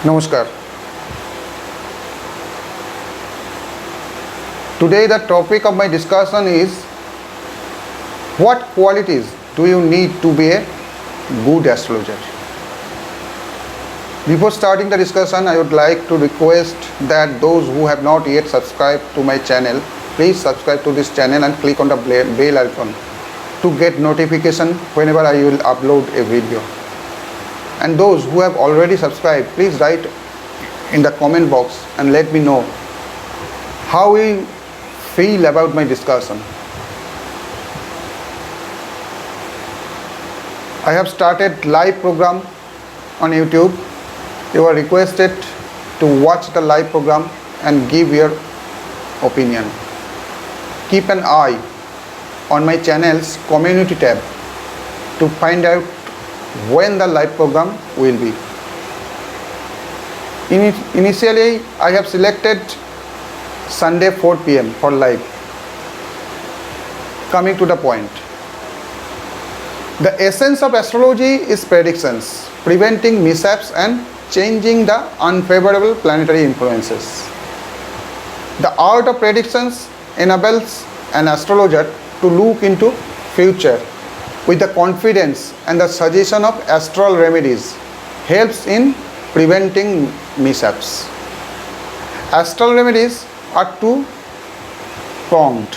Namaskar. Today the topic of my discussion is what qualities do you need to be a good astrologer? Before starting the discussion, I would like to request that those who have not yet subscribed to my channel, please subscribe to this channel and click on the bell icon to get notification whenever I will upload a video. And those who have already subscribed, please write in the comment box and let me know how you feel about my discussion. I have started live program on YouTube. You are requested to watch the live program and give your opinion. Keep an eye on my channel's community tab to find out when the live program will be. Initially, I have selected Sunday 4 p.m. for live. Coming to the point. The essence of astrology is predictions, preventing mishaps and changing the unfavorable planetary influences. The art of predictions enables an astrologer to look into future with the confidence, and the suggestion of astral remedies helps in preventing mishaps. Astral remedies are two-pronged.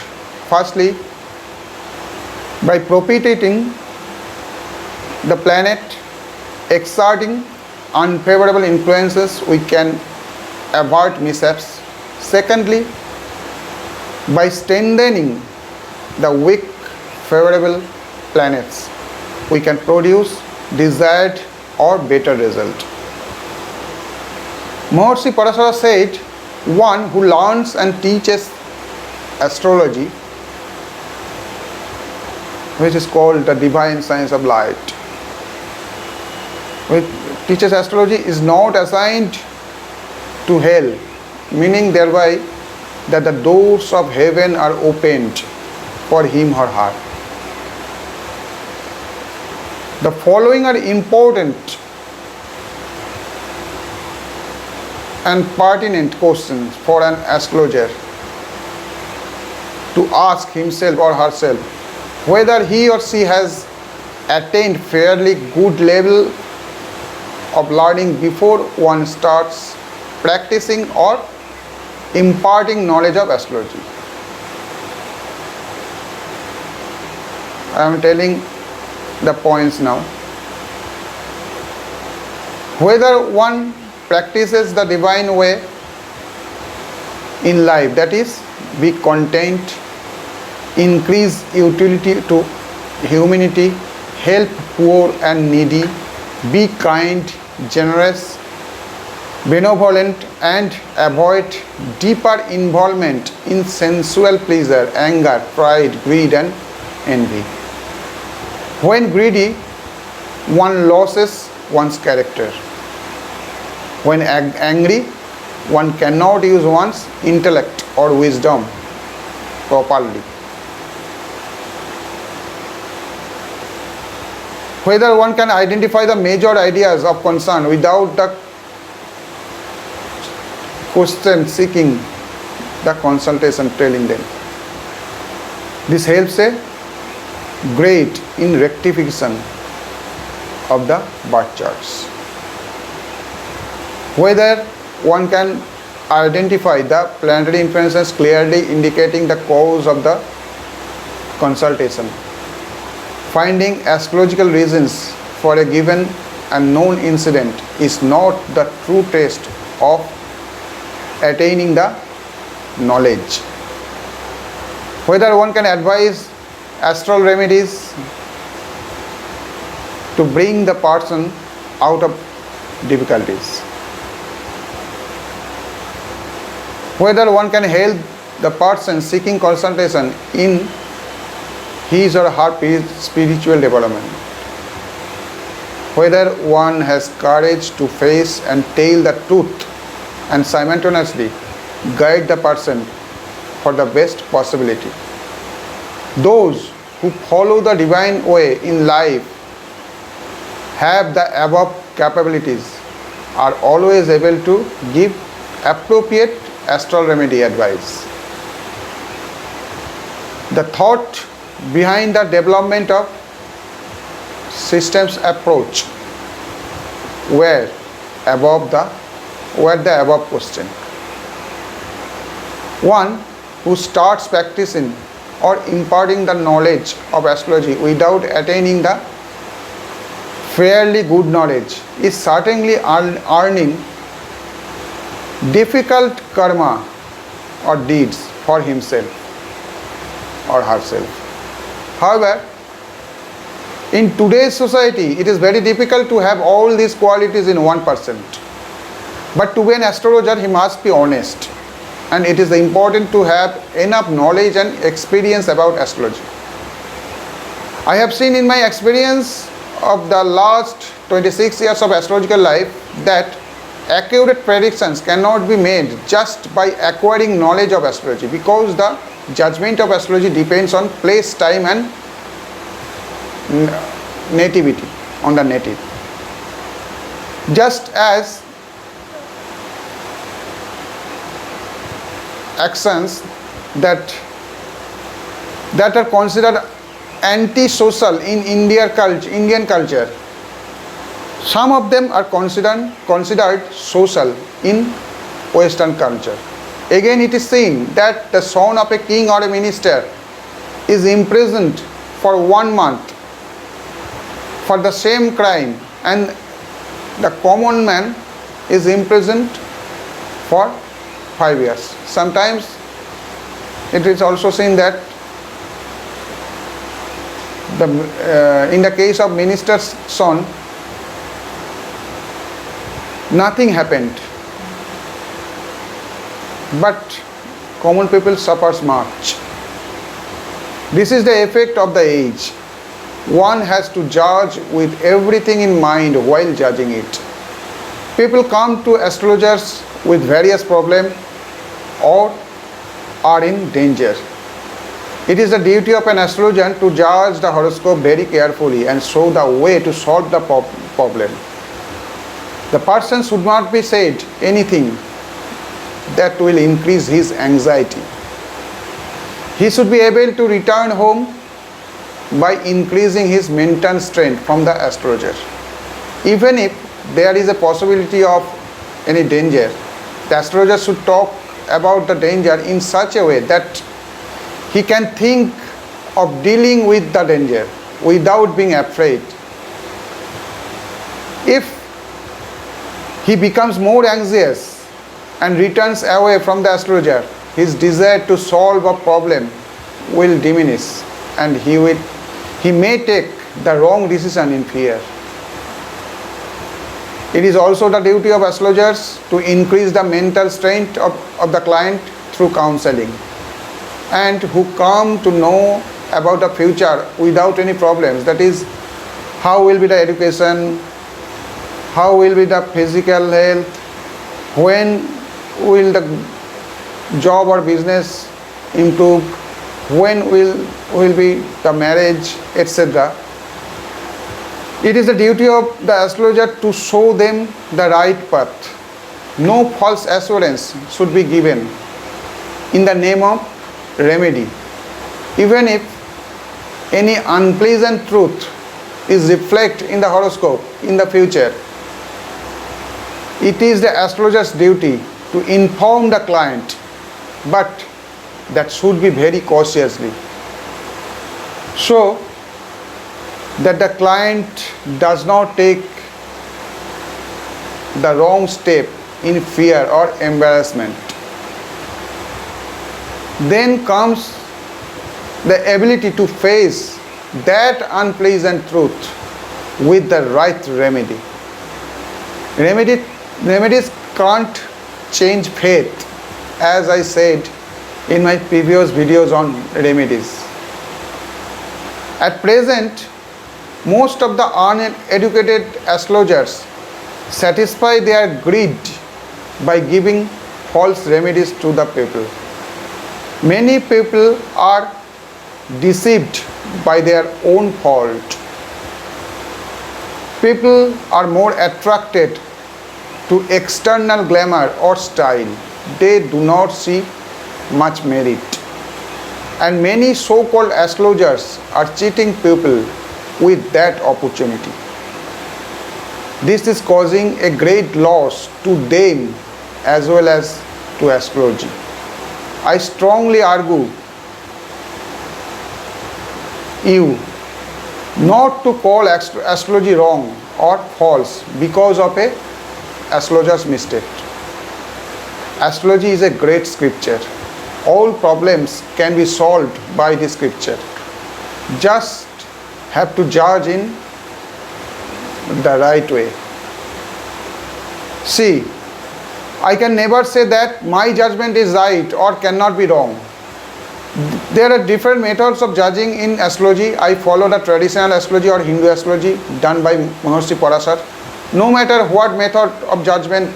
Firstly, by propitiating the planet exerting unfavorable influences, we can avert mishaps. Secondly, by strengthening the weak favorable planets, we can produce desired or better result. Maharishi Parashara said, one who learns and teaches astrology, which is called the divine science of light, which teaches astrology, is not assigned to hell, meaning thereby that the doors of heaven are opened for him or her. The following are important and pertinent questions for an astrologer to ask himself or herself whether he or she has attained fairly good level of learning before one starts practicing or imparting knowledge of astrology. I am telling the points now. Whether one practices the divine way in life, that is, be content, increase utility to humanity, help poor and needy, be kind, generous, benevolent, and avoid deeper involvement in sensual pleasure, anger, pride, greed, and envy. When greedy, one loses one's character. When angry, one cannot use one's intellect or wisdom properly. Whether one can identify the major ideas of concern without the question seeking the consultation telling them. This helps a great in rectification of the birth charts. Whether one can identify the planetary influences clearly indicating the cause of the consultation. Finding astrological reasons for a given and known incident is not the true test of attaining the knowledge. Whether one can advise astral remedies to bring the person out of difficulties. Whether one can help the person seeking consultation in his or her spiritual development. Whether one has courage to face and tell the truth and simultaneously guide the person for the best possibility. Those who follow the divine way in life have the above capabilities are always able to give appropriate astral remedy advice. The thought behind the development of systems approach were the above question. One who starts practicing or imparting the knowledge of astrology without attaining the fairly good knowledge is certainly earning difficult karma or deeds for himself or herself. However, in today's society, it is very difficult to have all these qualities in one person. But to be an astrologer, he must be honest. And it is important to have enough knowledge and experience about astrology. I have seen in my experience of the last 26 years of astrological life that accurate predictions cannot be made just by acquiring knowledge of astrology, because the judgment of astrology depends on place, time and nativity, on the native. Just as actions that are considered anti-social in Indian culture, some of them are considered social in Western culture. Again, it is seen that the son of a king or a minister is imprisoned for 1 month for the same crime, and the common man is imprisoned for 5 years. Sometimes it is also seen that in the case of minister's son, nothing happened, but common people suffers much. This is the effect of the age. One has to judge with everything in mind while judging it. People come to astrologers with various problems or are in danger. It is the duty of an astrologer to judge the horoscope very carefully and show the way to solve the problem. The person should not be said anything that will increase his anxiety. He should be able to return home by increasing his mental strength from the astrologer. Even if there is a possibility of any danger, the astrologer should talk about the danger in such a way that he can think of dealing with the danger without being afraid. If he becomes more anxious and returns away from the astrologer, his desire to solve a problem will diminish and he may take the wrong decision in fear. It is also the duty of astrologers to increase the mental strength of the client through counseling, and who come to know about the future without any problems. That is, how will be the education, how will be the physical health, when will the job or business improve, when will be the marriage, etc. It is the duty of the astrologer to show them the right path. No false assurance should be given in the name of remedy. Even if any unpleasant truth is reflected in the horoscope in the future, it is the astrologer's duty to inform the client, but that should be very cautiously, so that the client does not take the wrong step in fear or embarrassment. Then comes the ability to face that unpleasant truth with the right remedy. Remedies can't change faith, as I said in my previous videos on remedies. At present, most of the uneducated astrologers satisfy their greed by giving false remedies to the people. Many people are deceived by their own fault. People are more attracted to external glamour or style, they do not see much merit. And many so-called astrologers are cheating people with that opportunity. This is causing a great loss to them as well as to astrology. I strongly argue you not to call astrology wrong or false because of a astrologer's mistake. Astrology is a great scripture. All problems can be solved by the scripture. Just have to judge in the right way. See, I can never say that my judgment is right or cannot be wrong. There are different methods of judging in astrology. I follow the traditional astrology or Hindu astrology done by Maharishi Parashar. No matter what method of judgment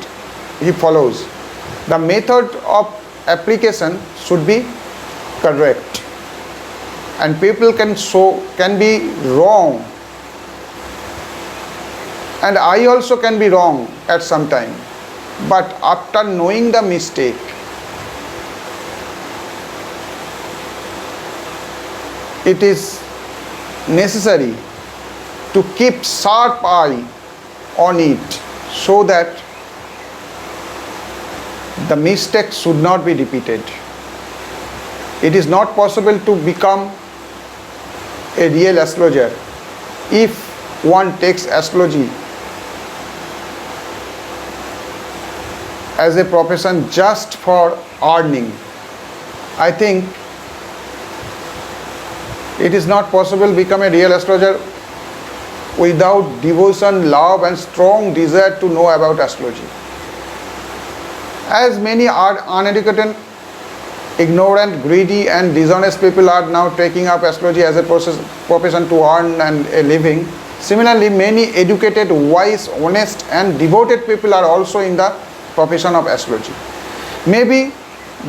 he follows, the method of application should be correct. And people can be wrong. And I also can be wrong at some time. But after knowing the mistake, it is necessary to keep sharp eye on it so that the mistake should not be repeated. It is not possible to become a real astrologer if one takes astrology as a profession just for earning. I think it is not possible to become a real astrologer without devotion, love and strong desire to know about astrology. As many are uneducated, ignorant, greedy and dishonest people are now taking up astrology as a profession to earn and a living. Similarly, many educated, wise, honest and devoted people are also in the profession of astrology. Maybe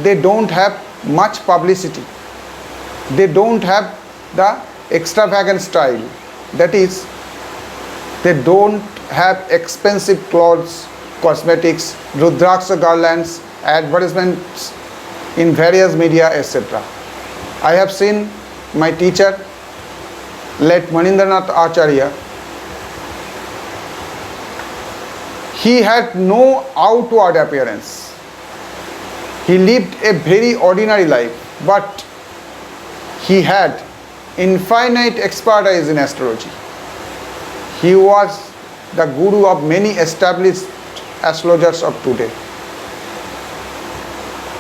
they don't have much publicity. They don't have the extravagant style. That is, they don't have expensive clothes, cosmetics, Rudraksha garlands, advertisements in various media, etc. I have seen my teacher, late Manindranath Acharya. He had no outward appearance. He lived a very ordinary life, but he had infinite expertise in astrology. He was the guru of many established astrologers of today.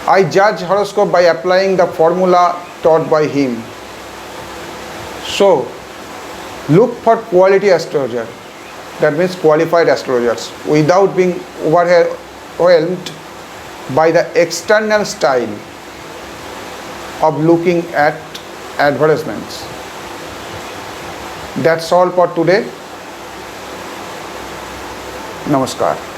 I judge horoscope by applying the formula taught by him. So, look for quality astrologer. That means qualified astrologers without being overwhelmed by the external style of looking at advertisements. That's all for today. Namaskar.